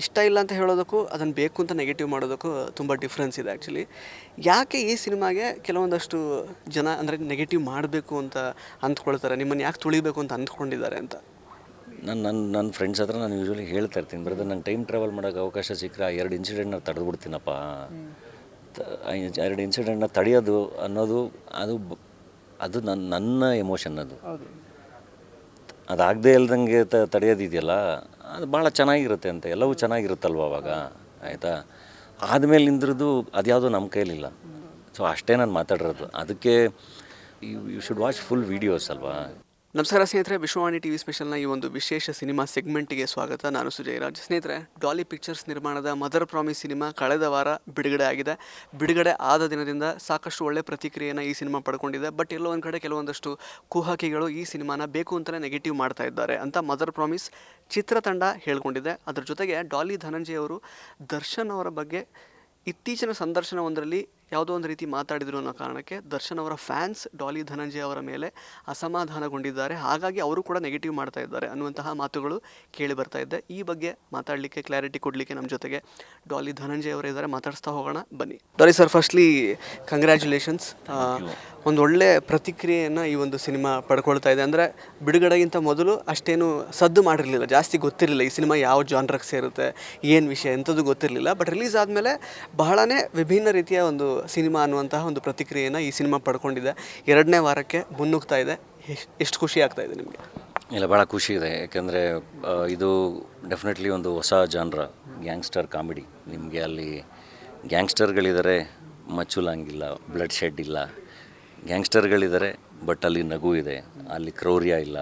ಇಷ್ಟ ಇಲ್ಲ ಅಂತ ಹೇಳೋದಕ್ಕೂ ಅದನ್ನು ಬೇಕು ಅಂತ ನೆಗೆಟಿವ್ ಮಾಡೋದಕ್ಕೂ ತುಂಬ ಡಿಫ್ರೆನ್ಸ್ ಇದೆ ಆ್ಯಕ್ಚುಲಿ. ಯಾಕೆ ಈ ಸಿನಿಮಾಗೆ ಕೆಲವೊಂದಷ್ಟು ಜನ ಅಂದರೆ ನೆಗೆಟಿವ್ ಮಾಡಬೇಕು ಅಂತ ಅಂದ್ಕೊಳ್ತಾರೆ, ನಿಮ್ಮನ್ನು ಯಾಕೆ ತುಳಿಬೇಕು ಅಂತ ಅಂದ್ಕೊಂಡಿದ್ದಾರೆ ಅಂತ? ನನ್ನ ಫ್ರೆಂಡ್ಸ್ ಹತ್ರ ನಾನು ಯೂಶ್ವಲಿ ಹೇಳ್ತಾ ಇರ್ತೀನಿ, ಬ್ರದರ್ ನಂಗೆ ಟೈಮ್ ಟ್ರಾವೆಲ್ ಮಾಡೋಕ್ಕೆ ಅವಕಾಶ ಸಿಕ್ಕರೆ ಆ 2 ಇನ್ಸಿಡೆಂಟ್ನ ತಡೆದ್ಬಿಡ್ತೀನಪ್ಪ. 2 ಇನ್ಸಿಡೆಂಟ್ನ ತಡೆಯೋದು ಅನ್ನೋದು ಅದು ನನ್ನ ಎಮೋಷನ್. ಅದಾಗದೇ ಇಲ್ದಂಗೆ ತಡೆಯೋದಿದೆಯಲ್ಲ, ಅದು ಭಾಳ ಚೆನ್ನಾಗಿರುತ್ತೆ ಅಂತ, ಎಲ್ಲವೂ ಚೆನ್ನಾಗಿರುತ್ತಲ್ವ ಅವಾಗ. ಆಯಿತಾ, ಆದಮೇಲಿಂದ್ರದ್ದು ಅದ್ಯಾವುದೋ ನಮ್ಮ ಕೈಲಿಲ್ಲ. ಸೊ ಅಷ್ಟೇ ನಾನು ಮಾತಾಡಿರೋದು. ಅದಕ್ಕೆ you should watch full videos ಅಲ್ವಾ. ನಮಸ್ಕಾರ ಸ್ನೇಹಿತರೆ, ವಿಶ್ವವಾಣಿ ಟಿ ವಿ ಸ್ಪೆಷಲ್ನ ಈ ಒಂದು ವಿಶೇಷ ಸಿನಿಮಾ ಸೆಗ್ಮೆಂಟಿಗೆ ಸ್ವಾಗತ. ನಾನು ಸುಜಯ್ ರಾಜ್. ಸ್ನೇಹಿತರೆ, ಡಾಲಿ ಪಿಕ್ಚರ್ಸ್ ನಿರ್ಮಾಣದ ಮದರ್ ಪ್ರಾಮಿಸ್ ಸಿನಿಮಾ ಕಳೆದ ವಾರ ಬಿಡುಗಡೆ ಆಗಿದೆ. ಬಿಡುಗಡೆ ಆದ ದಿನದಿಂದ ಸಾಕಷ್ಟು ಒಳ್ಳೆ ಪ್ರತಿಕ್ರಿಯೆಯನ್ನು ಈ ಸಿನಿಮಾ ಪಡ್ಕೊಂಡಿದೆ. ಬಟ್ ಎಲ್ಲೋ ಒಂದು ಕಡೆ ಕೆಲವೊಂದಷ್ಟು ಕುಹಕಿಗಳು ಈ ಸಿನಿಮಾನ ಬೇಕು ಅಂತಲೇ ನೆಗೆಟಿವ್ ಮಾಡ್ತಾ ಇದ್ದಾರೆ ಅಂತ ಮದರ್ ಪ್ರಾಮಿಸ್ ಚಿತ್ರತಂಡ ಹೇಳ್ಕೊಂಡಿದೆ. ಅದ್ರ ಜೊತೆಗೆ ಡಾಲಿ ಧನಂಜಯ್ ಅವರು ದರ್ಶನ್ ಅವರ ಬಗ್ಗೆ ಇತ್ತೀಚಿನ ಸಂದರ್ಶನವೊಂದರಲ್ಲಿ ಯಾವುದೋ ಒಂದು ರೀತಿ ಮಾತಾಡಿದ್ರು ಅನ್ನೋ ಕಾರಣಕ್ಕೆ ದರ್ಶನ್ ಅವರ ಫ್ಯಾನ್ಸ್ ಡಾಲಿ ಧನಂಜಯ್ ಅವರ ಮೇಲೆ ಅಸಮಾಧಾನಗೊಂಡಿದ್ದಾರೆ. ಹಾಗಾಗಿ ಅವರು ಕೂಡ ನೆಗೆಟಿವ್ ಮಾಡ್ತಾ ಇದ್ದಾರೆ ಅನ್ನುವಂತಹ ಮಾತುಗಳು ಕೇಳಿ ಬರ್ತಾ ಇದ್ದೆ. ಈ ಬಗ್ಗೆ ಮಾತಾಡಲಿಕ್ಕೆ, ಕ್ಲಾರಿಟಿ ಕೊಡಲಿಕ್ಕೆ ನಮ್ಮ ಜೊತೆಗೆ ಡಾಲಿ ಧನಂಜಯ್ ಅವರು ಇದ್ದಾರೆ. ಮಾತಾಡಿಸ್ತಾ ಹೋಗೋಣ ಬನ್ನಿ. Daali sir, firstly congratulations. ಒಂದು ಒಳ್ಳೆ ಪ್ರತಿಕ್ರಿಯೆಯನ್ನು ಈ ಒಂದು ಸಿನಿಮಾ ಪಡ್ಕೊಳ್ತಾ ಇದೆ. ಅಂದರೆ ಬಿಡುಗಡೆಗಿಂತ ಮೊದಲು ಅಷ್ಟೇನು ಸದ್ದು ಮಾಡಿರಲಿಲ್ಲ, ಜಾಸ್ತಿ ಗೊತ್ತಿರಲಿಲ್ಲ ಈ ಸಿನಿಮಾ ಯಾವ ಜಾನ್ರಕ್ಕೆ ಸೇರುತ್ತೆ, ಏನು ವಿಷಯ ಎಂಥದ್ದು ಗೊತ್ತಿರಲಿಲ್ಲ. ಬಟ್ ರಿಲೀಸ್ ಆದಮೇಲೆ ಬಹಳನೇ ವಿಭಿನ್ನ ರೀತಿಯ ಒಂದು ಸಿನಿಮಾ ಅನ್ನುವಂತಹ ಒಂದು ಪ್ರತಿಕ್ರಿಯೆಯನ್ನು ಈ ಸಿನಿಮಾ ಪಡ್ಕೊಂಡಿದೆ. 2ನೇ ವಾರಕ್ಕೆ ಮುನ್ನುಗ್ತಾ ಇದೆ. ಎಷ್ಟು ಖುಷಿ ಆಗ್ತಾ ಇದೆ ನಿಮಗೆ? ಇಲ್ಲ, ಭಾಳ ಖುಷಿ ಇದೆ. ಯಾಕೆಂದರೆ ಇದು ಡೆಫಿನೆಟ್ಲಿ ಒಂದು ಹೊಸ ಜಾನ್ರ, ಗ್ಯಾಂಗ್ಸ್ಟರ್ ಕಾಮಿಡಿ. ನಿಮಗೆ ಅಲ್ಲಿ ಗ್ಯಾಂಗ್ಸ್ಟರ್ಗಳಿದ್ದಾರೆ, ಮಚ್ಚುಲಾಂಗಿಲ್ಲ, ಬ್ಲಡ್ ಶೆಡ್ ಇಲ್ಲ. ಗ್ಯಾಂಗ್ಸ್ಟರ್ಗಳಿದ್ದಾರೆ, ಬಟ್ ಅಲ್ಲಿ ನಗು ಇದೆ, ಅಲ್ಲಿ ಕ್ರೌರ್ಯ ಇಲ್ಲ.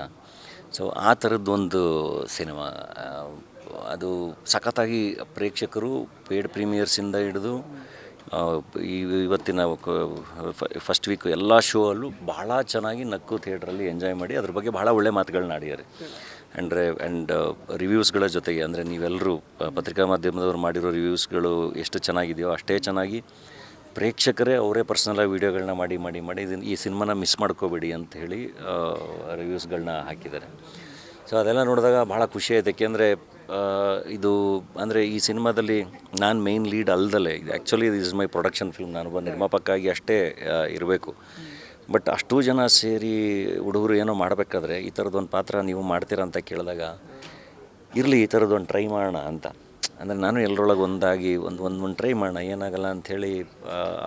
ಸೊ ಆ ಥರದ್ದೊಂದು ಸಿನಿಮಾ. ಅದು ಸಖತ್ತಾಗಿ ಪ್ರೇಕ್ಷಕರು ಪೇಯ್ಡ್ ಪ್ರೀಮಿಯರ್ಸಿಂದ ಹಿಡಿದು ಇವತ್ತಿನ ಫಸ್ಟ್ ವೀಕ್ ಎಲ್ಲ ಶೋ ಅಲ್ಲೂ ಭಾಳ ಚೆನ್ನಾಗಿ ನಕ್ಕು ಥಿಯೇಟ್ರಲ್ಲಿ ಎಂಜಾಯ್ ಮಾಡಿ ಅದ್ರ ಬಗ್ಗೆ ಭಾಳ ಒಳ್ಳೆ ಮಾತುಗಳನ್ನ ಆಡಿದ್ದಾರೆ. ಆ್ಯಂಡ್ ರಿವ್ಯೂಸ್ಗಳ ಜೊತೆಗೆ, ಅಂದರೆ ನೀವೆಲ್ಲರೂ ಪತ್ರಿಕಾ ಮಾಧ್ಯಮದವ್ರು ಮಾಡಿರೋ ರಿವ್ಯೂಸ್ಗಳು ಎಷ್ಟು ಚೆನ್ನಾಗಿದೆಯೋ ಅಷ್ಟೇ ಚೆನ್ನಾಗಿ ಪ್ರೇಕ್ಷಕರೇ ಅವರೇ ಪರ್ಸ್ನಲಾಗಿ ವೀಡಿಯೋಗಳನ್ನ ಮಾಡಿ ಇದನ್ನು ಈ ಸಿನಿಮಾನ ಮಿಸ್ ಮಾಡ್ಕೋಬೇಡಿ ಅಂತ ಹೇಳಿ ರಿವ್ಯೂಸ್ಗಳನ್ನ ಹಾಕಿದ್ದಾರೆ. ಸೊ ಅದೆಲ್ಲ ನೋಡಿದಾಗ ಭಾಳ ಖುಷಿ ಆಯ್ತು. ಏಕೆಂದರೆ ಇದು ಅಂದರೆ ಈ ಸಿನಿಮಾದಲ್ಲಿ ನಾನು ಮೇಯ್ನ್ ಲೀಡ್ ಅಲ್ದಲೇ, ಇದು actually this is my production film. ನಾನೊಬ್ಬ ನಿರ್ಮಾಪಕವಾಗಿ ಅಷ್ಟೇ ಇರಬೇಕು. ಬಟ್ ಅಷ್ಟೂ ಜನ ಸೇರಿ ಹುಡುಗರು ಏನೋ ಮಾಡಬೇಕಾದ್ರೆ ಈ ಥರದ್ದೊಂದು ಪಾತ್ರ ನೀವು ಮಾಡ್ತೀರಾ ಅಂತ ಕೇಳಿದಾಗ, ಇರಲಿ ಈ ಥರದ್ದೊಂದು ಟ್ರೈ ಮಾಡೋಣ ಅಂತ. ಅಂದರೆ ನಾನು ಎಲ್ಲರೊಳಗೆ ಒಂದಾಗಿ ಒಂದು ಟ್ರೈ ಮಾಡೋಣ, ಏನಾಗಲ್ಲ ಅಂಥೇಳಿ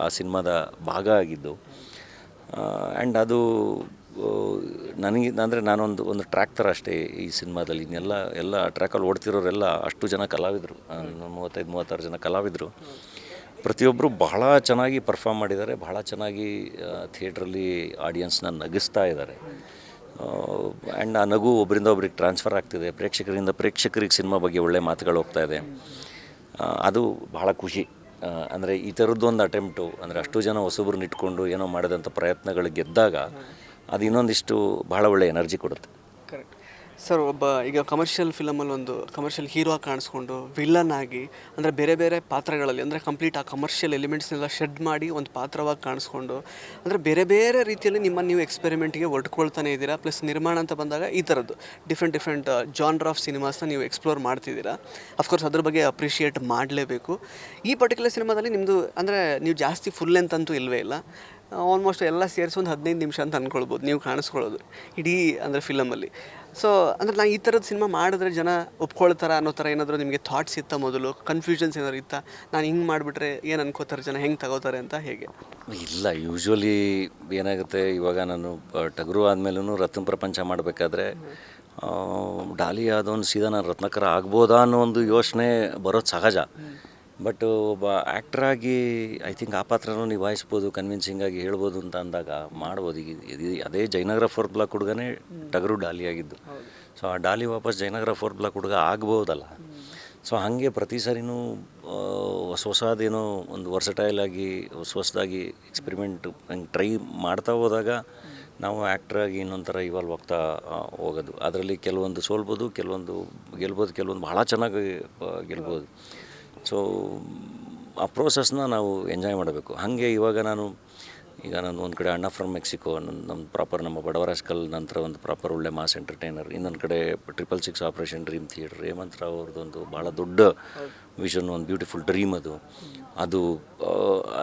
ಆ ಸಿನಿಮಾದ ಭಾಗ ಆಗಿದ್ದು. ಆ್ಯಂಡ್ ಅದು ನನಗೆ ಅಂದರೆ ನಾನೊಂದು ಟ್ರ್ಯಾಕ್ ಥರ ಅಷ್ಟೇ ಈ ಸಿನಿಮಾದಲ್ಲಿ. ಇನ್ನೆಲ್ಲ ಟ್ರ್ಯಾಕಲ್ಲಿ ಓಡ್ತಿರೋರೆಲ್ಲ ಅಷ್ಟು ಜನ ಕಲಾವಿದರು, 35-36 ಜನ ಕಲಾವಿದರು. ಪ್ರತಿಯೊಬ್ಬರು ಬಹಳ ಚೆನ್ನಾಗಿ ಪರ್ಫಾರ್ಮ್ ಮಾಡಿದ್ದಾರೆ, ಬಹಳ ಚೆನ್ನಾಗಿ ಥಿಯೇಟ್ರಲ್ಲಿ ಆಡಿಯನ್ಸ್ನ ನಗಿಸ್ತಾ ಇದ್ದಾರೆ. ಆ್ಯಂಡ್ ಆ ನಗು ಒಬ್ಬರಿಂದ ಒಬ್ರಿಗೆ ಟ್ರಾನ್ಸ್ಫರ್ ಆಗ್ತಿದೆ, ಪ್ರೇಕ್ಷಕರಿಂದ ಪ್ರೇಕ್ಷಕರಿಗೆ ಸಿನಿಮಾ ಬಗ್ಗೆ ಒಳ್ಳೆ ಮಾತುಗಳು ಹೋಗ್ತಾಯಿದೆ. ಅದು ಬಹಳ ಖುಷಿ. ಅಂದರೆ ಈ ಥರದ್ದೊಂದು ಅಟೆಂಪ್ಟು, ಅಂದರೆ ಅಷ್ಟು ಜನ ಹೊಸಬ್ರನ್ನ ಇಟ್ಕೊಂಡು ಏನೋ ಮಾಡಿದಂಥ ಪ್ರಯತ್ನಗಳು ಗೆದ್ದಾಗ ಅದು ಇನ್ನೊಂದಿಷ್ಟು ಭಾಳ ಒಳ್ಳೆ ಎನರ್ಜಿ ಕೊಡುತ್ತೆ. Correct sir. ಒಬ್ಬ ಈಗ ಕಮರ್ಷಿಯಲ್ ಫಿಲಮಲ್ಲಿ ಒಂದು ಕಮರ್ಷಿಯಲ್ ಹೀರೋ ಆಗಿ ಕಾಣಿಸ್ಕೊಂಡು ವಿಲ್ಲನ್ ಆಗಿ, ಅಂದರೆ ಬೇರೆ ಬೇರೆ ಪಾತ್ರಗಳಲ್ಲಿ, ಅಂದರೆ ಕಂಪ್ಲೀಟ್ ಆ ಕಮರ್ಷಿಯಲ್ ಎಲಿಮೆಂಟ್ಸ್ನೆಲ್ಲ ಶೆಡ್ ಮಾಡಿ ಒಂದು ಪಾತ್ರವಾಗಿ ಕಾಣಿಸ್ಕೊಂಡು, ಅಂದರೆ ಬೇರೆ ಬೇರೆ ರೀತಿಯಲ್ಲಿ ನಿಮ್ಮನ್ನು ನೀವು ಎಕ್ಸ್ಪೆರಿಮೆಂಟಿಗೆ ಒಡ್ಕೊಳ್ತಾನೆ ಇದ್ದೀರಾ. ಪ್ಲಸ್ ನಿರ್ಮಾಣ ಅಂತ ಬಂದಾಗ ಈ ಥರದ್ದು ಡಿಫ್ರೆಂಟ್ ಜಾನ್ರ್ ಆಫ್ ಸಿನಿಮಾಸ್ನ ನೀವು ಎಕ್ಸ್ಪ್ಲೋರ್ ಮಾಡ್ತಿದ್ದೀರಾ. ಅಫ್ಕೋರ್ಸ್ ಅದ್ರ ಬಗ್ಗೆ ಅಪ್ರಿಷಿಯೇಟ್ ಮಾಡಲೇಬೇಕು. ಈ ಪರ್ಟಿಕ್ಯುಲರ್ ಸಿನಿಮಾದಲ್ಲಿ ನಿಮ್ಮದು ಅಂದರೆ ನೀವು ಜಾಸ್ತಿ ಫುಲ್ ಲೆಂತ್ ಅಂತೂ ಇಲ್ಲವೇ ಇಲ್ಲ. ಆಲ್ಮೋಸ್ಟ್ ಎಲ್ಲ ಸೇರಿಸಿ ಒಂದು 15 ನಿಮಿಷ ಅಂತ ಅಂದ್ಕೊಳ್ಬೋದು ನೀವು ಕಾಣಿಸ್ಕೊಳ್ಳೋದು ಇಡೀ ಅಂದರೆ ಫಿಲಮಲ್ಲಿ. ಸೊ ಅಂದರೆ ನಾನು ಈ ಥರದ ಸಿನಿಮಾ ಮಾಡಿದ್ರೆ ಜನ ಒಪ್ಕೊಳ್ತಾರ ಅನ್ನೋ ಥರ ಏನಾದರೂ ನಿಮಗೆ ಥಾಟ್ಸ್ ಇತ್ತಾ? ಮೊದಲು ಕನ್ಫ್ಯೂಷನ್ಸ್ ಏನಾದ್ರು ಇತ್ತಾ? ನಾನು ಹಿಂಗೆ ಮಾಡಿಬಿಟ್ರೆ ಏನು ಅನ್ಕೋತಾರೆ ಜನ, ಹೆಂಗೆ ತಗೋತಾರೆ ಅಂತ? ಹೇಗೆ? ಇಲ್ಲ, ಯೂಶ್ವಲಿ ಏನಾಗುತ್ತೆ, ಇವಾಗ ನಾನು ಟಗರು ಆದಮೇಲೂ ರತ್ನ ಪ್ರಪಂಚ ಮಾಡಬೇಕಾದ್ರೆ ಡಾಲಿ ಆದವನು ಸೀದಾ ನಾನು ರತ್ನಾಕರ ಆಗ್ಬೋದಾ ಅನ್ನೋ ಒಂದು ಯೋಚನೆ ಬರೋದು ಸಹಜ. ಬಟ್ ಒಬ್ಬ ಆ್ಯಕ್ಟ್ರಾಗಿ ಐ ಥಿಂಕ್ ಆ ಪಾತ್ರನೂ ನಿಭಾಯಿಸ್ಬೋದು, ಕನ್ವಿನ್ಸಿಂಗಾಗಿ ಹೇಳ್ಬೋದು ಅಂತ ಅಂದಾಗ ಮಾಡ್ಬೋದು. ಈಗ ಅದೇ ಜಯನಗರ 4th ಬ್ಲಾಕ್ ಹುಡುಗನೇ ಟಗರು ಡಾಲಿ ಆಗಿದ್ದು. ಸೊ ಆ ಡಾಲಿ ವಾಪಸ್ ಜಯನಗರ 4th ಬ್ಲಾಕ್ ಹುಡುಗ ಆಗ್ಬೋದಲ್ಲ. ಸೊ ಹಾಗೆ ಪ್ರತಿ ಸಾರಿನೂ ಹೊಸದೇನೋ ಒಂದು ವರ್ಸಟೈಲ್ ಆಗಿ ಹೊಸದಾಗಿ ಎಕ್ಸ್ಪೆರಿಮೆಂಟ್ ಹಂಗೆ ಟ್ರೈ ಮಾಡ್ತಾ ಹೋದಾಗ ನಾವು ಆ್ಯಕ್ಟ್ರಾಗಿ ಇನ್ನೊಂಥರ ಇವಾಲ್ವ್ ಆಗ್ತಾ ಹೋಗೋದು. ಅದರಲ್ಲಿ ಕೆಲವೊಂದು ಸೋಲ್ಬೋದು, ಕೆಲವೊಂದು ಗೆಲ್ಬೋದು, ಕೆಲವೊಂದು ಭಾಳ ಚೆನ್ನಾಗಿ ಗೆಲ್ಬೋದು. ಸೊ ಆ ಪ್ರೋಸೆಸ್ನ ನಾವು ಎಂಜಾಯ್ ಮಾಡಬೇಕು. ಹಾಗೆ ಇವಾಗ ನಾನು ಈಗ ನಾನು ಒಂದು ಕಡೆ ಅಣ್ಣ ಫ್ರಮ್ ಮೆಕ್ಸಿಕೋ ನಮ್ಮ ಪ್ರಾಪರ್ ನಮ್ಮ ಬಡವರಾಜ್ಕಲ್ ನಂತರ ಒಂದು ಪ್ರಾಪರ್ ಒಳ್ಳೆ ಮಾಸ್ ಎಂಟರ್ಟೈನರ್, ಇನ್ನೊಂದು ಕಡೆ 666 operation dream theatre, Hemanth Rao ಅವ್ರದ್ದೊಂದು ಭಾಳ ದೊಡ್ಡ ವಿಷನ್, ಒಂದು ಬ್ಯೂಟಿಫುಲ್ ಡ್ರೀಮ್ ಅದು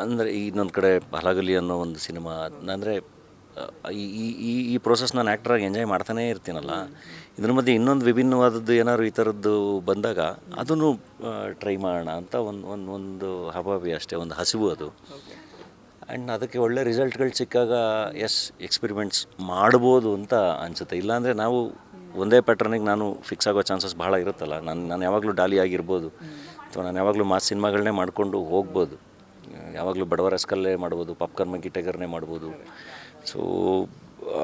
ಅಂದರೆ ಇನ್ನೊಂದು ಕಡೆ ಹಲಗಲಿ ಅನ್ನೋ ಒಂದು ಸಿನಿಮಾ. ಅಂದರೆ ಈ ಈ ಈ ಪ್ರೋಸೆಸ್ ನಾನು ಆ್ಯಕ್ಟ್ರಾಗಿ ಎಂಜಾಯ್ ಮಾಡ್ತಾನೇ ಇರ್ತೀನಲ್ಲ, ಇದ್ರ ಮಧ್ಯೆ ಇನ್ನೊಂದು ವಿಭಿನ್ನವಾದದ್ದು ಏನಾದ್ರು ಈ ಥರದ್ದು ಬಂದಾಗ ಅದನ್ನು ಟ್ರೈ ಮಾಡೋಣ ಅಂತ ಒಂದು ಹಬಾಬಿ ಅಷ್ಟೇ, ಒಂದು ಹಸಿವು ಅದು. ಆ್ಯಂಡ್ ಅದಕ್ಕೆ ಒಳ್ಳೆ ರಿಸಲ್ಟ್ಗಳು ಸಿಕ್ಕಾಗ ಎಕ್ಸ್ಪೆರಿಮೆಂಟ್ಸ್ ಮಾಡ್ಬೋದು ಅಂತ ಅನಿಸುತ್ತೆ. ಇಲ್ಲಾಂದರೆ ನಾವು ಒಂದೇ ಪ್ಯಾಟ್ರನಿಗೆ ನಾನು ಫಿಕ್ಸ್ ಆಗೋ ಚಾನ್ಸಸ್ ಭಾಳ ಇರುತ್ತಲ್ಲ. ನಾನು ಯಾವಾಗಲೂ ಡಾಲಿ ಆಗಿರ್ಬೋದು, ಅಥವಾ ನಾನು ಯಾವಾಗಲೂ ಮಾಸ್ ಸಿನಿಮಾಗಳನ್ನೇ ಮಾಡಿಕೊಂಡು ಹೋಗ್ಬೋದು, ಯಾವಾಗಲೂ ಬಡವರ ಎಸ್ಕಲ್ಲೇ ಮಾಡ್ಬೋದು, ಪಾಪ್ಕಾರ್ನ್ ಮಂಕಿ ಟೈಗರ್ನೇ ಮಾಡ್ಬೋದು. ಸೊ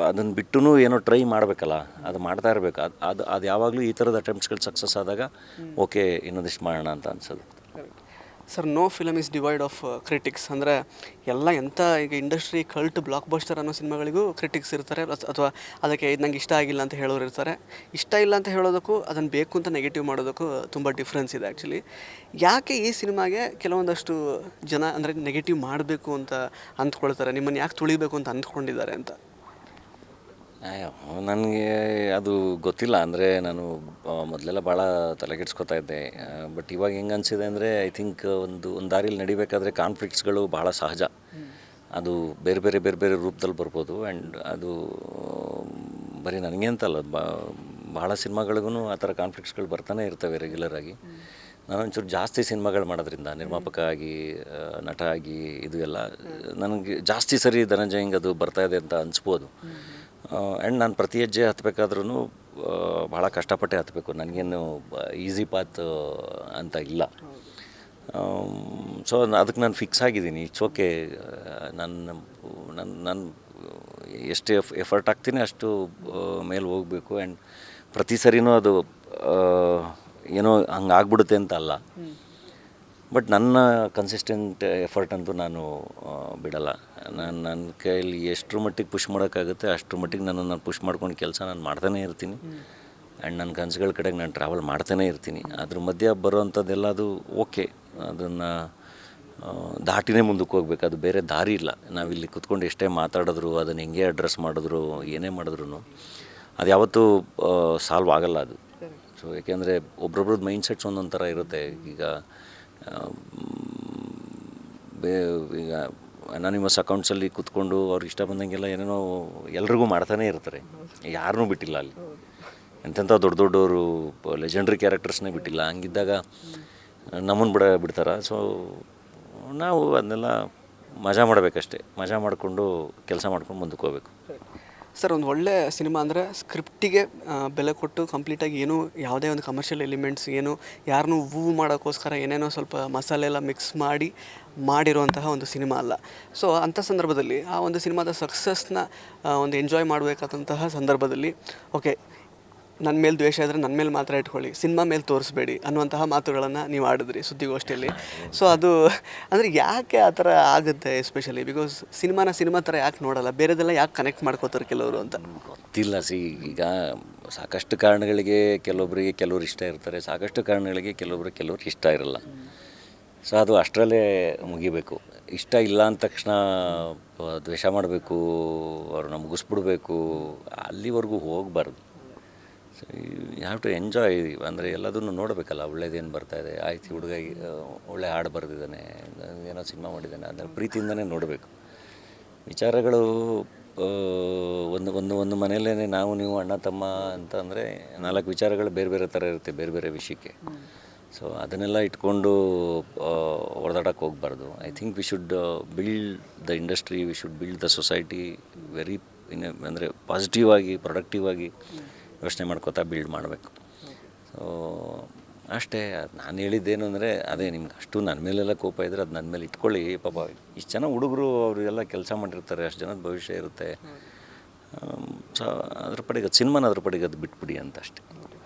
ಅದನ್ನು ಬಿಟ್ಟು ಏನೋ ಟ್ರೈ ಮಾಡಬೇಕಲ್ಲ, ಅದು ಮಾಡ್ತಾ ಇರಬೇಕು. ಅದು ಯಾವಾಗಲೂ ಈ ಥರದ ಅಟೆಂಪ್ಟ್ಸ್ಗಳು ಸಕ್ಸಸ್ ಆದಾಗ ಓಕೆ ಇನ್ನೊಂದಿಷ್ಟು ಮಾಡೋಣ ಅಂತ ಅನ್ಸೋದು. Sir, no film is divide of critics. ಅಂದರೆ ಎಲ್ಲ ಎಂಥ ಈಗ ಇಂಡಸ್ಟ್ರಿ ಕಲ್ಟ್ ಬ್ಲಾಕ್ ಬಸ್ಟರ್ ಅನ್ನೋ ಸಿನಿಮಾಗಳಿಗೂ ಕ್ರಿಟಿಕ್ಸ್ ಇರ್ತಾರೆ, ಅಥವಾ ಅದಕ್ಕೆ ಇದು ನಂಗೆ ಇಷ್ಟ ಆಗಿಲ್ಲ ಅಂತ ಹೇಳೋರು ಇರ್ತಾರೆ. ಇಷ್ಟ ಇಲ್ಲ ಅಂತ ಹೇಳೋದಕ್ಕೂ ಅದನ್ನು ಬೇಕು ಅಂತ ನೆಗೆಟಿವ್ ಮಾಡೋದಕ್ಕೂ ತುಂಬ ಡಿಫ್ರೆನ್ಸ್ ಇದೆ ಆ್ಯಕ್ಚುಲಿ. ಯಾಕೆ ಈ ಸಿನಿಮಾಗೆ ಕೆಲವೊಂದಷ್ಟು ಜನ ಅಂದರೆ ನೆಗೆಟಿವ್ ಮಾಡಬೇಕು ಅಂತ ಅಂದ್ಕೊಳ್ತಾರೆ, ನಿಮ್ಮನ್ನು ಯಾಕೆ ತುಳಿಬೇಕು ಅಂತ ಅಂದ್ಕೊಂಡಿದ್ದಾರೆ ಅಂತ? ನನಗೆ ಅದು ಗೊತ್ತಿಲ್ಲ. ಅಂದರೆ ನಾನು ಮೊದಲೆಲ್ಲ ಭಾಳ ತಲೆಕೆಡ್ಸ್ಕೊತಾ ಇದ್ದೆ. ಬಟ್ ಇವಾಗ ಹೆಂಗೆ ಅನಿಸಿದೆ ಅಂದರೆ, ಐ ಥಿಂಕ್ ಒಂದು ದಾರಿಲಿ ನಡಿಬೇಕಾದ್ರೆ ಕಾನ್ಫ್ಲಿಕ್ಟ್ಸ್ಗಳು ಭಾಳ ಸಹಜ. ಅದು ಬೇರೆ ಬೇರೆ ರೂಪದಲ್ಲಿ ಬರ್ಬೋದು. ಆ್ಯಂಡ್ ಅದು ಬರೀ ನನಗೆ ಅಂತಲ್ಲ, ಭಾಳ ಸಿನಿಮಾಗಳಿಗೂ ಆ ಥರ ಕಾನ್ಫ್ಲಿಕ್ಟ್ಸ್ಗಳು ಬರ್ತಾನೆ ಇರ್ತವೆ ರೆಗ್ಯುಲರಾಗಿ. ನಾನೊಂಚೂರು ಜಾಸ್ತಿ ಸಿನಿಮಾಗಳು ಮಾಡೋದ್ರಿಂದ, ನಿರ್ಮಾಪಕ ಆಗಿ, ನಟ ಆಗಿ, ಇದು ಎಲ್ಲ ನನಗೆ ಜಾಸ್ತಿ ಸರಿ ಧನಂಜಯ್ ಹಿಂಗೆ ಅದು ಬರ್ತಾಯಿದೆ ಅಂತ ಅನಿಸ್ಬೋದು. ಆ್ಯಂಡ್ ನಾನು ಪ್ರತಿ ಹೆಜ್ಜೆ ಹತ್ತಬೇಕಾದ್ರೂ ಭಾಳ ಕಷ್ಟಪಟ್ಟೆ ಹತ್ತಬೇಕು. ನನಗೇನು ಈಸಿ ಪಾತ್ ಅಂತ ಇಲ್ಲ. ಸೊ ಅದಕ್ಕೆ ನಾನು ಫಿಕ್ಸ್ ಆಗಿದ್ದೀನಿ. ಇಟ್ಸ್ ಓಕೆ, ನಾನು ಎಷ್ಟು ಎಫರ್ಟ್ ಹಾಕ್ತೀನಿ ಅಷ್ಟು ಮೇಲೆ ಹೋಗಬೇಕು. ಆ್ಯಂಡ್ ಪ್ರತಿ ಸರಿನೂ ಅದು ಏನೋ ಹಂಗೆ ಆಗ್ಬಿಡುತ್ತೆ ಅಂತ ಅಲ್ಲ. ಬಟ್ ನನ್ನ ಕನ್ಸಿಸ್ಟೆಂಟ್ ಎಫರ್ಟ್ ಅಂತೂ ನಾನು ಬಿಡಲ್ಲ. ನನ್ನ ಕೈಯಲ್ಲಿ ಎಷ್ಟರ ಮಟ್ಟಿಗೆ ಪುಷ್ ಮಾಡೋಕ್ಕಾಗುತ್ತೆ ಅಷ್ಟರ ಮಟ್ಟಿಗೆ ನಾನು ಪುಷ್ ಮಾಡ್ಕೊಂಡು ಕೆಲಸ ನಾನು ಮಾಡ್ತಾನೇ ಇರ್ತೀನಿ. ಆ್ಯಂಡ್ ನನ್ನ ಕನಸುಗಳ ಕಡೆಗೆ ನಾನು ಟ್ರಾವೆಲ್ ಮಾಡ್ತಾನೇ ಇರ್ತೀನಿ. ಅದ್ರ ಮಧ್ಯೆ ಬರೋವಂಥದ್ದೆಲ್ಲ ಅದು ಓಕೆ, ಅದನ್ನು ದಾಟಿನೇ ಮುಂದಕ್ಕೆ ಹೋಗ್ಬೇಕು. ಅದು ಬೇರೆ ದಾರಿ ಇಲ್ಲ. ನಾವಿಲ್ಲಿ ಕುತ್ಕೊಂಡು ಎಷ್ಟೇ ಮಾತಾಡಿದ್ರು, ಅದನ್ನು ಹೆಂಗೆ ಅಡ್ರೆಸ್ ಮಾಡಿದ್ರು, ಏನೇ ಮಾಡಿದ್ರು ಅದು ಯಾವತ್ತೂ ಸಾಲ್ವ್ ಆಗಲ್ಲ ಅದು. ಸೊ ಏಕೆಂದರೆ ಒಬ್ರೊಬ್ರದ್ದು ಮೈಂಡ್ಸೆಟ್ಸ್ ಒಂದೊಂದು ಥರ ಇರುತ್ತೆ. ಈಗ ಈಗ ಅನಾನಿಮಸ್ ಅಕೌಂಟ್ಸಲ್ಲಿ ಕೂತ್ಕೊಂಡು ಅವ್ರಿಗೆ ಇಷ್ಟ ಬಂದಂಗೆಲ್ಲ ಏನೇನೋ ಎಲ್ರಿಗೂ ಮಾಡ್ತಾನೆ ಇರ್ತಾರೆ. ಯಾರನ್ನೂ ಬಿಟ್ಟಿಲ್ಲ ಅಲ್ಲಿ. ಎಂತೆಂಥ ದೊಡ್ಡವರು ಲೆಜೆಂಡ್ರಿ ಕ್ಯಾರೆಕ್ಟರ್ಸ್ನೇ ಬಿಟ್ಟಿಲ್ಲ. ಹಂಗಿದ್ದಾಗ ನಮ್ಮನ್ನು ಬಿಡ್ತಾರೆ. ಸೊ ನಾವು ಅದನ್ನೆಲ್ಲ ಮಜಾ ಮಾಡಬೇಕಷ್ಟೇ. ಮಜಾ ಮಾಡಿಕೊಂಡು ಕೆಲಸ ಮಾಡ್ಕೊಂಡು ಮುಂದಕ್ಕೆ ಹೋಗ್ಬೇಕು. ಸರ್, ಒಂದು ಒಳ್ಳೆ ಸಿನಿಮಾ ಅಂದರೆ ಸ್ಕ್ರಿಪ್ಟಿಗೆ ಬೆಲೆ ಕೊಟ್ಟು ಕಂಪ್ಲೀಟಾಗಿ ಏನು ಯಾವುದೇ ಒಂದು ಕಮರ್ಷಿಯಲ್ ಎಲಿಮೆಂಟ್ಸ್ ಏನು ಯಾರನ್ನೂ ಮಾಡೋಕ್ಕೋಸ್ಕರ ಏನೇನೋ ಸ್ವಲ್ಪ ಮಸಾಲೆ ಎಲ್ಲ ಮಿಕ್ಸ್ ಮಾಡಿರುವಂತಹ ಒಂದು ಸಿನಿಮಾ ಅಲ್ಲ. ಸೊ ಅಂಥ ಸಂದರ್ಭದಲ್ಲಿ ಆ ಒಂದು ಸಿನಿಮಾದ ಸಕ್ಸಸ್ನ ಒಂದು ಎಂಜಾಯ್ ಮಾಡಬೇಕಾದಂತಹ ಸಂದರ್ಭದಲ್ಲಿ ಓಕೆ, ನನ್ನ ಮೇಲೆ ದ್ವೇಷ ಇದ್ದರೆ ನನ್ನ ಮೇಲೆ ಮಾತ್ರ ಇಟ್ಕೊಳ್ಳಿ, ಸಿನಿಮಾ ಮೇಲೆ ತೋರಿಸ್ಬೇಡಿ ಅನ್ನುವಂತಹ ಮಾತುಗಳನ್ನು ನೀವು ಆಡಿದ್ರಿ ಸುದ್ದಿಗೋಷ್ಠಿಯಲ್ಲಿ. ಸೊ ಅದು ಅಂದರೆ ಯಾಕೆ ಆ ಥರ ಆಗುತ್ತೆ? ಎಸ್ಪೆಷಲಿ ಬಿಕಾಸ್ ಸಿನಿಮಾ ಥರ ಯಾಕೆ ನೋಡಲ್ಲ, ಬೇರೆದೆಲ್ಲ ಯಾಕೆ ಕನೆಕ್ಟ್ ಮಾಡ್ಕೋತಾರೆ ಕೆಲವರು ಅಂತ ಗೊತ್ತಿಲ್ಲ. ಈಗ ಸಾಕಷ್ಟು ಕಾರಣಗಳಿಗೆ ಕೆಲವರು ಇಷ್ಟ ಇರ್ತಾರೆ, ಸಾಕಷ್ಟು ಕಾರಣಗಳಿಗೆ ಕೆಲವ್ರಿಗೆ ಇಷ್ಟ ಇರಲ್ಲ. ಸೊ ಅದು ಅಷ್ಟರಲ್ಲೇ ಮುಗಿಬೇಕು. ಇಷ್ಟ ಇಲ್ಲ ಅಂದ ತಕ್ಷಣ ದ್ವೇಷ ಮಾಡಬೇಕು, ಅವ್ರನ್ನ ಮುಗಿಸ್ಬಿಡ್ಬೇಕು, ಅಲ್ಲಿವರೆಗೂ ಹೋಗಬಾರ್ದು. So you have to enjoy. ಅಂದರೆ ಎಲ್ಲದನ್ನು ನೋಡಬೇಕಲ್ಲ, ಒಳ್ಳೇದೇನು ಬರ್ತಾಯಿದೆ, ಆಯ್ತು ಹುಡುಗ ಒಳ್ಳೆ ಹಾಡು ಬರೆದಿದ್ದಾನೆ, ಏನೋ ಸಿನಿಮಾ ಮಾಡಿದ್ದಾನೆ, ಅದನ್ನು ಪ್ರೀತಿಯಿಂದನೇ ನೋಡಬೇಕು. ವಿಚಾರಗಳು ಒಂದು ಮನೆಯಲ್ಲೇ ನಾವು ನೀವು ಅಣ್ಣ ತಮ್ಮ ಅಂತಂದರೆ 4 ವಿಚಾರಗಳು ಬೇರೆ ಥರ ಇರುತ್ತೆ, ಬೇರೆ ವಿಷಯಕ್ಕೆ. ಸೊ ಅದನ್ನೆಲ್ಲ ಇಟ್ಕೊಂಡು ಹೊಡೆದಾಡಕ್ಕೆ ಹೋಗಬಾರ್ದು. I think we should build the industry, we should build the society very ಅಂದರೆ ಪಾಸಿಟಿವ್ ಆಗಿ, ಪ್ರೊಡಕ್ಟಿವ್ ಆಗಿ ಯೋಚನೆ ಮಾಡ್ಕೋತಾ ಬಿಲ್ಡ್ ಮಾಡಬೇಕು. ಸೊ ಅಷ್ಟೇ. ನಾನು ಹೇಳಿದ್ದೇನು ಅಂದರೆ ಅದೇ, ನಿಮ್ಗೆ ಅಷ್ಟು ನನ್ನ ಮೇಲೆಲ್ಲ ಕೋಪ ಇದ್ದರೆ ಅದು ನನ್ನ ಮೇಲೆ ಇಟ್ಕೊಳ್ಳಿ. ಪಾಪ ಇಷ್ಟು ಜನ ಹುಡುಗರು ಅವರೆಲ್ಲ ಕೆಲಸ ಮಾಡಿರ್ತಾರೆ, ಅಷ್ಟು ಜನದ ಭವಿಷ್ಯ ಇರುತ್ತೆ. ಸೊ ಅದ್ರ ಪಡೆಗೆ ಸಿನಿಮಾನ ಅದ್ರ ಪಡೆಗೆ ಅದು ಬಿಟ್ಬಿಡಿ ಅಂತ ಅಷ್ಟೇ.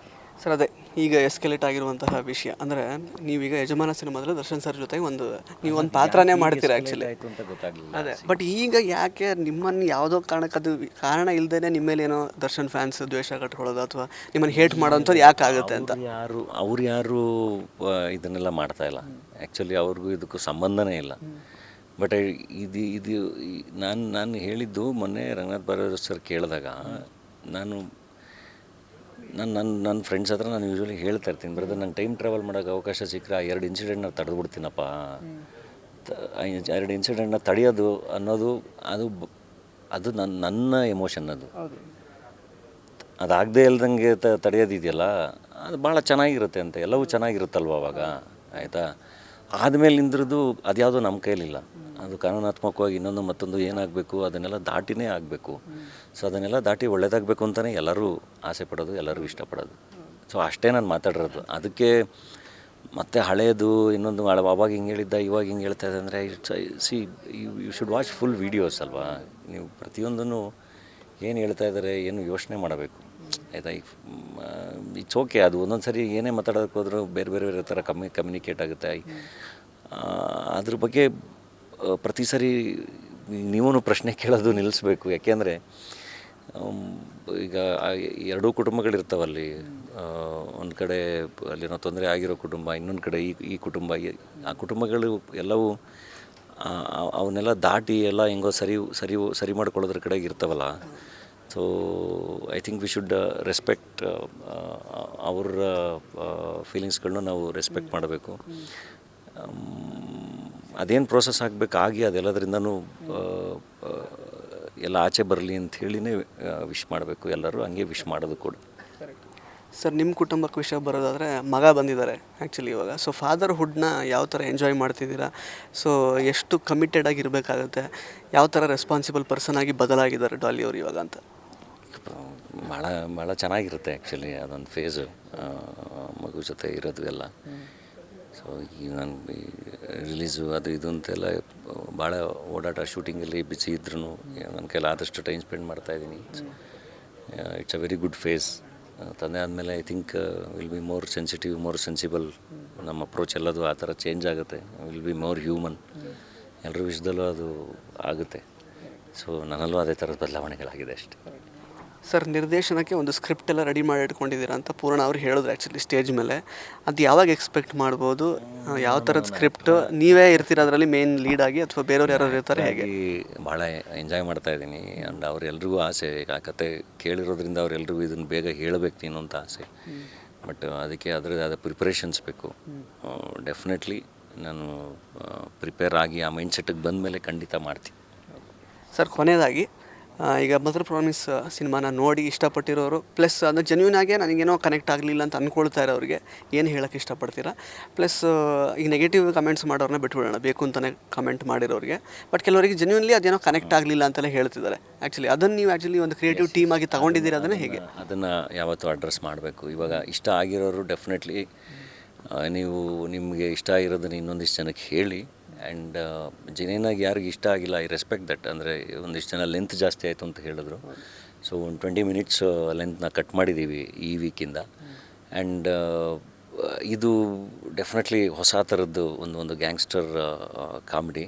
ಸರ್, ಅದೇ ಈಗ ಎಸ್ಕಲೇಟ್ ಆಗಿರುವಂತಹ ವಿಷಯ ಅಂದರೆ ನೀವೀಗ ಯಜಮಾನ ಸಿನಿಮಾದಲ್ಲಿ ದರ್ಶನ್ ಸರ್ ಜೊತೆ ನೀವು ಒಂದು ಪಾತ್ರನೇ ಮಾಡ್ತೀರಾ ಆ್ಯಕ್ಚುಲಿ. ಅದೇ, ಬಟ್ ಈಗ ಯಾಕೆ ನಿಮ್ಮನ್ನು ಯಾವುದೋ ಕಾರಣಕ್ಕದು ಕಾರಣ ಇಲ್ಲದೇ ನಿಮ್ಮ ಮೇಲೆ ಏನೋ ದರ್ಶನ್ ಫ್ಯಾನ್ಸ್ ದ್ವೇಷ ಕಟ್ಕೊಳ್ಳೋದು ಅಥವಾ ನಿಮ್ಮನ್ನು ಹೇಟ್ ಮಾಡೋವಂಥದ್ದು ಯಾಕೆ ಆಗುತ್ತೆ ಅಂತ? ಅವ್ರು ಯಾರು ಇದನ್ನೆಲ್ಲ ಮಾಡ್ತಾಯಿಲ್ಲ. ಆ್ಯಕ್ಚುಲಿ ಅವ್ರಿಗೂ ಇದಕ್ಕೂ ಸಂಬಂಧನೇ ಇಲ್ಲ. ಬಟ್ ಇದು ನಾನು ಹೇಳಿದ್ದು ಮೊನ್ನೆ ರಂಗನಾಥ್ ಬಾರವ್ರ ಸರ್ ಕೇಳಿದಾಗ ನನ್ನ ಫ್ರೆಂಡ್ಸ್ ಹತ್ರ ನಾನು ಯೂಶ್ವಲಿ ಹೇಳ್ತಾ ಇರ್ತೀನಿ ಬ್ರದರ್, ನಂಗೆ ಟೈಮ್ ಟ್ರಾವೆಲ್ ಮಾಡೋಕ್ಕೆ ಅವಕಾಶ ಸಿಕ್ಕರೆ ಆ 2 ಇನ್ಸಿಡೆಂಟ್ನ ತಡೆದ್ಬಿಡ್ತೀನಪ್ಪ. 2 ಇನ್ಸಿಡೆಂಟ್ನ ತಡೆಯೋದು ಅನ್ನೋದು ಅದು ನನ್ನ ಎಮೋಷನ್. ಅದಾಗದೇ ಇಲ್ದಂಗೆ ತಡೆಯೋದಿದೆಯಲ್ಲ, ಅದು ಭಾಳ ಚೆನ್ನಾಗಿರುತ್ತೆ ಅಂತ. ಎಲ್ಲವೂ ಚೆನ್ನಾಗಿರುತ್ತಲ್ವ ಅವಾಗ, ಆಯಿತಾ. ಆದಮೇಲಿಂದ್ರದ್ದು ಅದ್ಯಾವುದೂ ನಮ್ಮ ಕೈಲಿಲ್ಲ. ಅದು ಕಾನೂನಾತ್ಮಕವಾಗಿ ಇನ್ನೊಂದು ಮತ್ತೊಂದು ಏನಾಗಬೇಕು ಅದನ್ನೆಲ್ಲ ದಾಟಿನೇ ಆಗಬೇಕು. ಸೊ ಅದನ್ನೆಲ್ಲ ದಾಟಿ ಒಳ್ಳೇದಾಗಬೇಕು ಅಂತಲೇ ಎಲ್ಲರೂ ಆಸೆ ಪಡೋದು, ಎಲ್ಲರೂ ಇಷ್ಟಪಡೋದು. ಸೊ ಅಷ್ಟೇ ನಾನು ಮಾತಾಡಿರೋದು. ಅದಕ್ಕೆ ಮತ್ತೆ ಹಳೆಯದು ಇನ್ನೊಂದು ಅವಾಗ ಹಿಂಗೆ ಹೇಳಿದ್ದ ಇವಾಗ ಹಿಂಗೆ ಹೇಳ್ತಾ ಇದೆ ಅಂದರೆ see you should watch full videos ಅಲ್ವಾ. ನೀವು ಪ್ರತಿಯೊಂದನ್ನು ಏನು ಹೇಳ್ತಾ ಇದ್ದಾರೆ ಏನು ಯೋಚನೆ ಮಾಡಬೇಕು, ಆಯಿತಾ. ಇಟ್ಸ್ ಓಕೆ, ಅದು ಒಂದೊಂದು ಸರಿ ಏನೇ ಮಾತಾಡೋದಕ್ಕೆ ಹೋದರೂ ಬೇರೆ ಬೇರೆ ಥರ ಕಮ್ಯುನಿಕೇಟ್ ಆಗುತ್ತೆ. ಅದ್ರ ಬಗ್ಗೆ ಪ್ರತಿ ಸರಿ ನೀವೂ ಪ್ರಶ್ನೆ ಕೇಳೋದು ನಿಲ್ಲಿಸ್ಬೇಕು. ಯಾಕೆಂದರೆ ಈಗ 2 ಕುಟುಂಬಗಳಿರ್ತಾವಲ್ಲಿ. ಒಂದು ಕಡೆ ಅಲ್ಲಿನೋ ತೊಂದರೆ ಆಗಿರೋ ಕುಟುಂಬ, ಇನ್ನೊಂದು ಕಡೆ ಈ ಕುಟುಂಬ. ಆ ಕುಟುಂಬಗಳು ಎಲ್ಲವೂ ಅವನ್ನೆಲ್ಲ ದಾಟಿ ಎಲ್ಲ ಹೆಂಗೋ ಸರಿ ಮಾಡ್ಕೊಳ್ಳೋದ್ರ ಕಡೆಗೆ ಇರ್ತಾವಲ್ಲ. So I think we should respect ಅವ್ರ ಫೀಲಿಂಗ್ಸ್ಗಳನ್ನ ನಾವು ರೆಸ್ಪೆಕ್ಟ್ ಮಾಡಬೇಕು. ಅದೇನು ಪ್ರೋಸೆಸ್ ಆಗಬೇಕಾಗಿ ಅದೆಲ್ಲದರಿಂದನೂ ಎಲ್ಲ ಆಚೆ ಬರಲಿ ಅಂತ ಹೇಳಿನೇ ವಿಶ್ ಮಾಡಬೇಕು. ಎಲ್ಲರೂ ಹಂಗೆ ವಿಶ್ ಮಾಡೋದು ಕೂಡ. ಸರ್, ನಿಮ್ಮ ಕುಟುಂಬಕ್ಕೆ ವಿಷಯ ಬರೋದಾದರೆ ಮಗ ಬಂದಿದ್ದಾರೆ ಆ್ಯಕ್ಚುಲಿ ಇವಾಗ. ಸೊ ಫಾದರ್ಹುಡ್ನ ಯಾವ ಥರ ಎಂಜಾಯ್ ಮಾಡ್ತಿದ್ದೀರಾ? ಸೊ ಎಷ್ಟು ಕಮಿಟೆಡ್ ಆಗಿರಬೇಕಾಗುತ್ತೆ? ಯಾವ ಥರ ರೆಸ್ಪಾನ್ಸಿಬಲ್ ಪರ್ಸನ್ ಆಗಿ ಬದಲಾಗಿದ್ದಾರೆ ಡಾಲಿ ಅವರು ಇವಾಗ ಅಂತ? ಭಾಳ ಚೆನ್ನಾಗಿರುತ್ತೆ ಆ್ಯಕ್ಚುಲಿ ಅದೊಂದು ಫೇಸು, ಮಗು ಜೊತೆ ಇರೋದು ಎಲ್ಲ. ಸೊ ಈಗ ನಾನು ರಿಲೀಸು ಅದು ಇದು ಅಂತೆಲ್ಲ ಭಾಳ ಓಡಾಟ, ಶೂಟಿಂಗಲ್ಲಿ ಬಿಸಿ ಇದ್ರೂ ನನ್ನ ಕೈಲಿ ಆದಷ್ಟು ಟೈಮ್ ಸ್ಪೆಂಡ್ ಮಾಡ್ತಾಯಿದ್ದೀನಿ. It's a very good phase. ತಂದೆ ಆದಮೇಲೆ I think will be more sensitive, more sensible. ನಮ್ಮ ಅಪ್ರೋಚ್ ಎಲ್ಲದು ಆ ಥರ ಚೇಂಜ್ ಆಗುತ್ತೆ. Will be more human. ಎಲ್ಲರ ವಿಷಯದಲ್ಲೂ ಅದು ಆಗುತ್ತೆ. ಸೊ ನನ್ನಲ್ಲೂ ಅದೇ ಥರದ ಬದಲಾವಣೆಗಳಾಗಿದೆ ಅಷ್ಟೆ. ಸರ್, ನಿರ್ದೇಶನಕ್ಕೆ ಒಂದು ಸ್ಕ್ರಿಪ್ಟ್ ಎಲ್ಲ ರೆಡಿ ಮಾಡಿ ಇಟ್ಕೊಂಡಿದ್ದೀರಾ ಅಂತ ಪೂರ್ಣ ಅವ್ರು ಹೇಳಿದ್ರು ಆ್ಯಕ್ಚುಲಿ ಸ್ಟೇಜ್ ಮೇಲೆ. ಅದು ಯಾವಾಗ ಎಕ್ಸ್ಪೆಕ್ಟ್ ಮಾಡ್ಬೋದು? ಯಾವ ಥರದ ಸ್ಕ್ರಿಪ್ಟ್? ನೀವೇ ಇರ್ತೀರ ಅದರಲ್ಲಿ ಮೇನ್ ಲೀಡ್ ಆಗಿ ಅಥವಾ ಬೇರೆಯವ್ರು ಯಾರು ಇರ್ತಾರೆ, ಹೇಗೆ? ಭಾಳ ಎಂಜಾಯ್ ಮಾಡ್ತಾಯಿದ್ದೀನಿ. ಆ್ಯಂಡ್ ಅವರೆಲ್ರಿಗೂ ಆಸೆ, ಆ ಕತೆ ಕೇಳಿರೋದ್ರಿಂದ ಅವರೆಲ್ರಿಗೂ ಇದನ್ನು ಬೇಗ ಹೇಳಬೇಕು ನೀನು ಅಂತ ಆಸೆ. ಬಟ್ ಅದಕ್ಕೆ ಅದರದ್ದು ಆದ ಪ್ರಿಪ್ರೇಷನ್ಸ್ ಬೇಕು. ಡೆಫಿನೆಟ್ಲಿ ನಾನು ಪ್ರಿಪೇರ್ ಆಗಿ ಆ ಮೈಂಡ್ ಸೆಟ್ಟಿಗೆ ಬಂದ ಮೇಲೆ ಖಂಡಿತ ಮಾಡ್ತೀನಿ. ಸರ್, ಕೊನೆಯದಾಗಿ ಈಗ ಮದರ್ ಪ್ರಾಮಿಸ್ ಸಿನಿಮಾನ ನೋಡಿ ಇಷ್ಟಪಟ್ಟಿರೋರು, ಪ್ಲಸ್ ಅದು ಜೆನ್ಯೂನ್ ಆಗೇ ನನಗೇನೋ ಕನೆಕ್ಟ್ ಆಗಲಿಲ್ಲ ಅಂತ ಅಂದ್ಕೊಳ್ತಾ ಇರೋರಿಗೆ ಏನು ಹೇಳೋಕ್ಕೆ ಇಷ್ಟಪಡ್ತೀರಾ? ಪ್ಲಸ್ ಈಗ ನೆಗೆಟಿವ್ ಕಮೆಂಟ್ಸ್ ಮಾಡೋರನ್ನ ಬಿಟ್ಬಿಡೋಣ, ಬೇಕು ಅಂತಲೇ ಕಮೆಂಟ್ ಮಾಡಿರೋರಿಗೆ. ಬಟ್ ಕೆಲವರಿಗೆ ಜೆನ್ಯೂನ್ಲಿ ಅದೇನೋ ಕನೆಕ್ಟ್ ಆಗಲಿಲ್ಲ ಅಂತಲೇ ಹೇಳ್ತಿದ್ದಾರೆ. ಆ್ಯಕ್ಚುಲಿ ಅದನ್ನು ನೀವು ಆ್ಯಕ್ಚುಲಿ ಒಂದು ಕ್ರಿಯೇಟಿವ್ ಟೀಮ್ ಆಗಿ ತೊಗೊಂಡಿದ್ದೀರಾ, ಅದನ್ನು ಹೇಗೆ? ಅದನ್ನು ಯಾವತ್ತೂ ಅಡ್ರೆಸ್ ಮಾಡಬೇಕು. ಇವಾಗ ಇಷ್ಟ ಆಗಿರೋರು ಡೆಫಿನೆಟ್ಲಿ ನೀವು ನಿಮಗೆ ಇಷ್ಟ ಆಗಿರೋದನ್ನು ಇನ್ನೊಂದಿಷ್ಟು ಜನಕ್ಕೆ ಹೇಳಿ. ಆ್ಯಂಡ್ ಜೆನ್ಯೂನಾಗಿ ಯಾರಿಗೆ ಇಷ್ಟ ಆಗಿಲ್ಲ, ಐ ರೆಸ್ಪೆಕ್ಟ್ ದಟ್. ಅಂದರೆ ಒಂದಿಷ್ಟು ಜನ ಲೆಂತ್ ಜಾಸ್ತಿ ಆಯಿತು ಅಂತ ಹೇಳಿದ್ರು. ಸೊ ಒಂದು 20 ಮಿನಿಟ್ಸ್ ಲೆಂತ್ನ ಕಟ್ ಮಾಡಿದ್ದೀವಿ ಈ ವೀಕಿಂದ. ಆ್ಯಂಡ್ ಇದು ಡೆಫಿನೆಟ್ಲಿ ಹೊಸ ಥರದ್ದು ಒಂದು ಗ್ಯಾಂಗ್ಸ್ಟರ್ ಕಾಮಿಡಿ.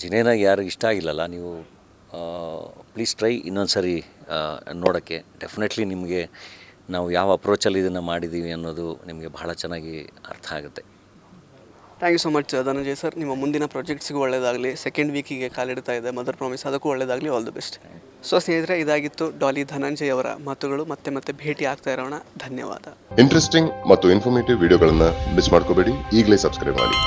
ಜೆನ್ಯೂನಾಗಿ ಯಾರಿಗೆ ಇಷ್ಟ ಆಗಿಲ್ಲಲ್ಲ, ನೀವು ಪ್ಲೀಸ್ ಟ್ರೈ ಇನ್ನೊಂದು ಸರಿ ನೋಡೋಕ್ಕೆ. ಡೆಫಿನೆಟ್ಲಿ ನಿಮಗೆ ನಾವು ಯಾವ ಅಪ್ರೋಚಲ್ಲಿ ಇದನ್ನು ಮಾಡಿದ್ದೀವಿ ಅನ್ನೋದು ನಿಮಗೆ ಭಾಳ ಚೆನ್ನಾಗಿ ಅರ್ಥ ಆಗುತ್ತೆ. Thank you so much Dhananjay sir. ನಿಮ್ಮ ಮುಂದಿನ ಪ್ರಾಜೆಕ್ಟ್ಸಿಗೂ ಒಳ್ಳೆಯದಾಗಲಿ. ಸೆಕೆಂಡ್ ವೀಕಿಗೆ ಕಾಲಿಡ್ತಾ ಇದೆ ಮದರ್ ಪ್ರಾಮಿಸ್, ಅದಕ್ಕೂ ಒಳ್ಳೆಯದಾಗಲಿ. All the best. ಸೊ ಸ್ನೇಹಿತರೆ, ಇದಾಗಿತ್ತು ಡಾಲಿ ಧನಂಜಯ್ ಅವರ ಮಾತುಗಳು. ಮತ್ತೆ ಭೇಟಿ ಆಗ್ತಾ ಇರೋಣ. ಧನ್ಯವಾದ. ಇಂಟ್ರೆಸ್ಟಿಂಗ್ ಮತ್ತು ಇನ್ಫಾರ್ಮೇಟಿವ್ ವಿಡಿಯೋಗಳನ್ನು ಮಿಸ್ ಮಾಡ್ಕೋಬೇಡಿ. ಈಗಲೇ ಸಬ್ಸ್ಕ್ರೈಬ್ ಮಾಡಿ.